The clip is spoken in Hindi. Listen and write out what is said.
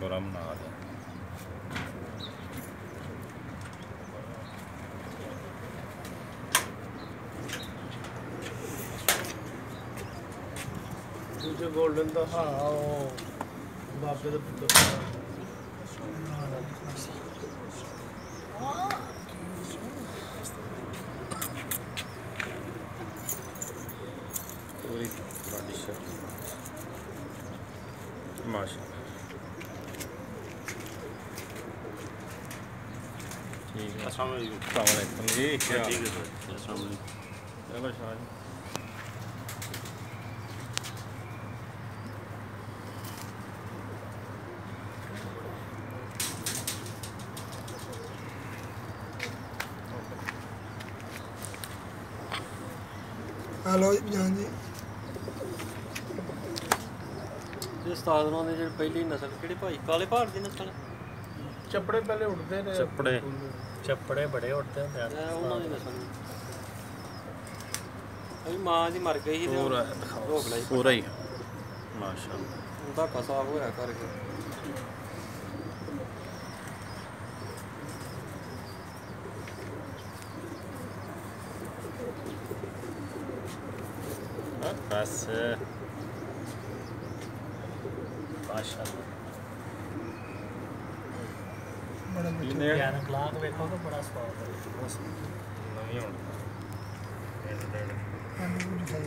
बड़ा बना रहे दूसरे गोल्डन तो हाँ बाबे तो पूरी बॉडी शेप माशाल्लाह। ठीक है, अस्सलाम वालेकुम जी। क्या ठीक है सर, अस्सलाम वालेकुम। चलो शाह हेलो जान जी उस्ताद ने जो पहली नस्ल कि भाई काले पहाड़ की नस्ल चपड़े पहले उठते थे, चपड़े बड़े उठते हैं उन्होंने नस्ल अभी मां दी मर गई थी पूरा ही माशाल्लाह उनका कसा होया करके बस माशाल्लाह। बड़ा भयानक लाख देखो तो बड़ा स्वाद है नहीं होता मिठा